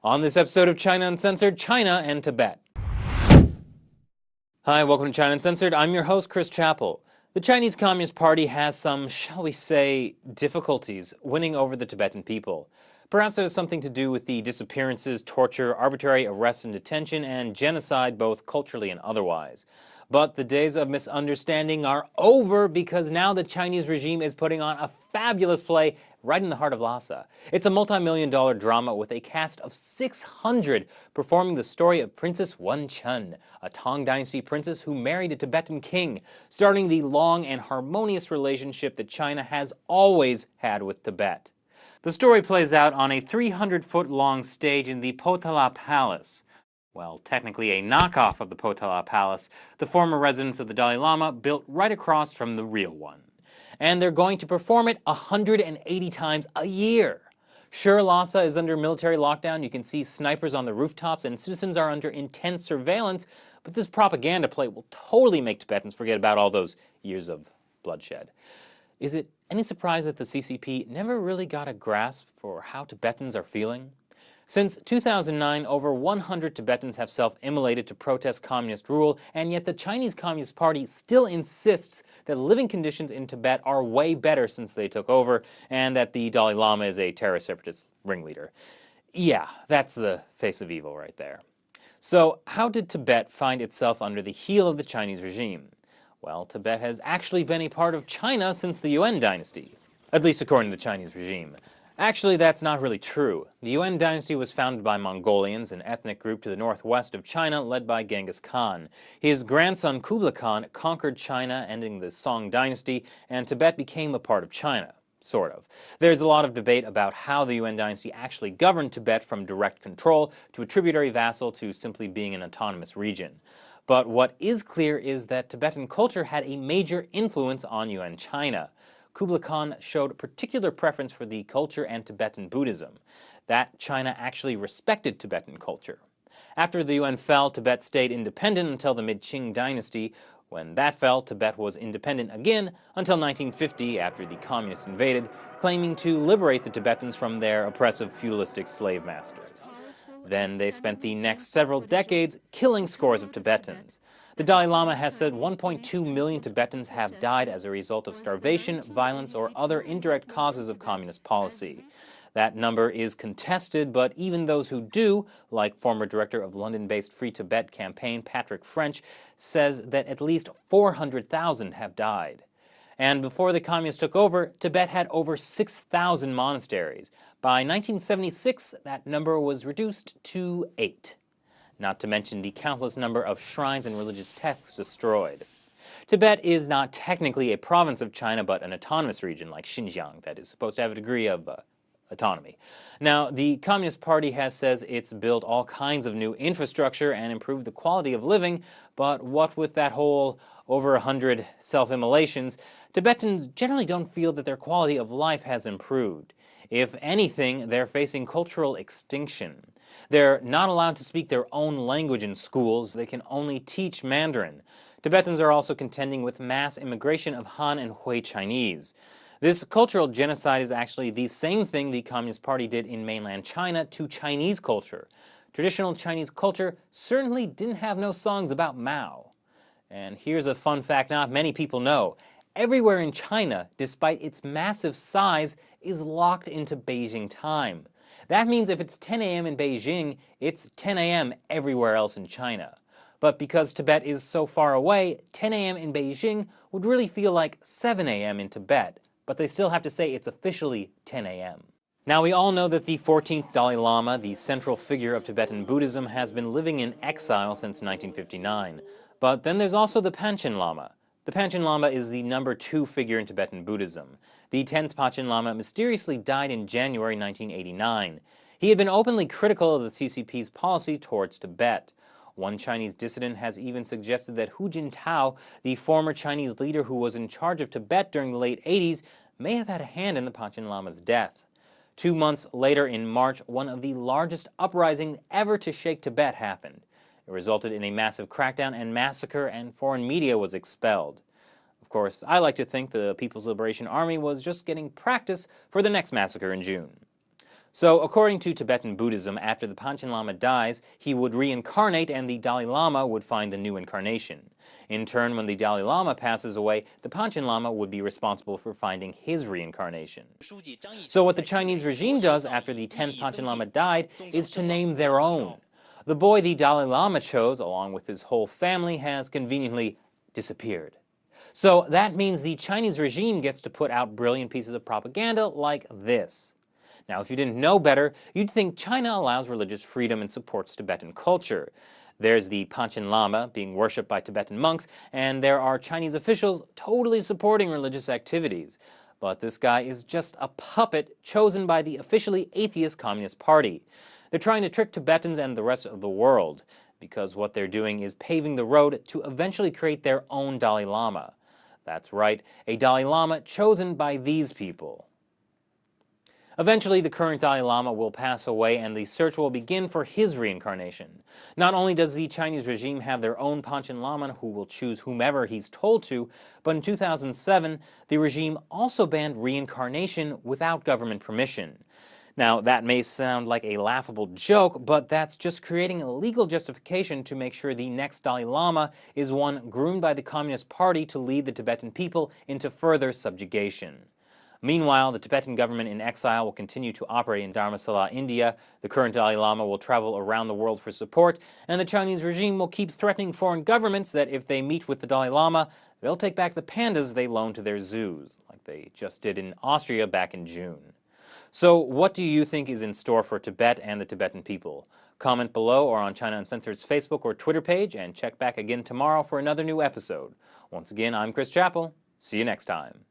On this episode of China Uncensored, China and Tibet. Hi, welcome to China Uncensored. I'm your host, Chris Chappell. The Chinese Communist Party has some, shall we say, difficulties winning over the Tibetan people. Perhaps it has something to do with the disappearances, torture, arbitrary arrests and detention, and genocide both culturally and otherwise. But the days of misunderstanding are over because now the Chinese regime is putting on a fabulous play right in the heart of Lhasa. It's a multi-million-dollar drama with a cast of 600 performing the story of Princess Wenchun, a Tang Dynasty princess who married a Tibetan king, starting the long and harmonious relationship that China has always had with Tibet. The story plays out on a 300-foot-long stage in the Potala Palace. Well, technically a knockoff of the Potala Palace, the former residence of the Dalai Lama, built right across from the real one. And they're going to perform it 180 times a year. Sure, Lhasa is under military lockdown, you can see snipers on the rooftops, and citizens are under intense surveillance, but this propaganda play will totally make Tibetans forget about all those years of bloodshed. Is it any surprise that the CCP never really got a grasp for how Tibetans are feeling? Since 2009, over 100 Tibetans have self-immolated to protest communist rule, and yet the Chinese Communist Party still insists that living conditions in Tibet are way better since they took over, and that the Dalai Lama is a terrorist separatist ringleader. Yeah, that's the face of evil right there. So how did Tibet find itself under the heel of the Chinese regime? Well, Tibet has actually been a part of China since the Yuan dynasty, at least according to the Chinese regime. Actually, that's not really true. The Yuan dynasty was founded by Mongolians, an ethnic group to the northwest of China led by Genghis Khan. His grandson Kublai Khan conquered China, ending the Song dynasty, and Tibet became a part of China. Sort of. There's a lot of debate about how the Yuan dynasty actually governed Tibet, from direct control to a tributary vassal to simply being an autonomous region. But what is clear is that Tibetan culture had a major influence on Yuan China. Kublai Khan showed particular preference for the culture and Tibetan Buddhism. That China actually respected Tibetan culture. After the Yuan fell, Tibet stayed independent until the mid-Qing dynasty. When that fell, Tibet was independent again until 1950, after the communists invaded, claiming to liberate the Tibetans from their oppressive feudalistic slave masters. Then they spent the next several decades killing scores of Tibetans. The Dalai Lama has said 1.2 million Tibetans have died as a result of starvation, violence, or other indirect causes of communist policy. That number is contested, but even those who do, like former director of London-based Free Tibet campaign Patrick French, says that at least 400,000 have died. And before the communists took over, Tibet had over 6,000 monasteries. By 1976, that number was reduced to 8. Not to mention the countless number of shrines and religious texts destroyed. Tibet is not technically a province of China, but an autonomous region like Xīzàng that is supposed to have a degree of autonomy. Now, the Communist Party says it's built all kinds of new infrastructure and improved the quality of living, but what with that whole over 100 self-immolations, Tibetans generally don't feel that their quality of life has improved. If anything, they're facing cultural extinction. They're not allowed to speak their own language in schools, they can only teach Mandarin. Tibetans are also contending with mass immigration of Han and Hui Chinese. This cultural genocide is actually the same thing the Communist Party did in mainland China to Chinese culture. Traditional Chinese culture certainly didn't have no songs about Mao. And here's a fun fact not many people know. Everywhere in China, despite its massive size, is locked into Beijing time. That means if it's 10 a.m. in Beijing, it's 10 a.m. everywhere else in China. But because Tibet is so far away, 10 a.m. in Beijing would really feel like 7 a.m. in Tibet, but they still have to say it's officially 10 a.m. Now, we all know that the 14th Dalai Lama, the central figure of Tibetan Buddhism, has been living in exile since 1959. But then there's also the Panchen Lama. The Panchen Lama is the number 2 figure in Tibetan Buddhism. The 10th Panchen Lama mysteriously died in January 1989. He had been openly critical of the CCP's policy towards Tibet. One Chinese dissident has even suggested that Hu Jintao, the former Chinese leader who was in charge of Tibet during the late 80s, may have had a hand in the Panchen Lama's death. 2 months later, in March, one of the largest uprisings ever to shake Tibet happened. It resulted in a massive crackdown and massacre, and foreign media was expelled. Of course, I like to think the People's Liberation Army was just getting practice for the next massacre in June. So, according to Tibetan Buddhism, after the Panchen Lama dies, he would reincarnate and the Dalai Lama would find the new incarnation. In turn, when the Dalai Lama passes away, the Panchen Lama would be responsible for finding his reincarnation. So what the Chinese regime does after the 10th Panchen Lama died is to name their own. The boy the Dalai Lama chose, along with his whole family, has conveniently disappeared. So that means the Chinese regime gets to put out brilliant pieces of propaganda like this. Now, if you didn't know better, you'd think China allows religious freedom and supports Tibetan culture. There's the Panchen Lama being worshipped by Tibetan monks, and there are Chinese officials totally supporting religious activities. But this guy is just a puppet chosen by the officially atheist Communist Party. They're trying to trick Tibetans and the rest of the world, because what they're doing is paving the road to eventually create their own Dalai Lama. That's right, a Dalai Lama chosen by these people. Eventually, the current Dalai Lama will pass away and the search will begin for his reincarnation. Not only does the Chinese regime have their own Panchen Lama who will choose whomever he's told to, but in 2007, the regime also banned reincarnation without government permission. Now, that may sound like a laughable joke, but that's just creating a legal justification to make sure the next Dalai Lama is one groomed by the Communist Party to lead the Tibetan people into further subjugation. Meanwhile, the Tibetan government in exile will continue to operate in Dharamsala, India, the current Dalai Lama will travel around the world for support, and the Chinese regime will keep threatening foreign governments that if they meet with the Dalai Lama, they'll take back the pandas they loaned to their zoos, like they just did in Austria back in June. So what do you think is in store for Tibet and the Tibetan people? Comment below or on China Uncensored's Facebook or Twitter page, and check back again tomorrow for another new episode. Once again, I'm Chris Chappell. See you next time.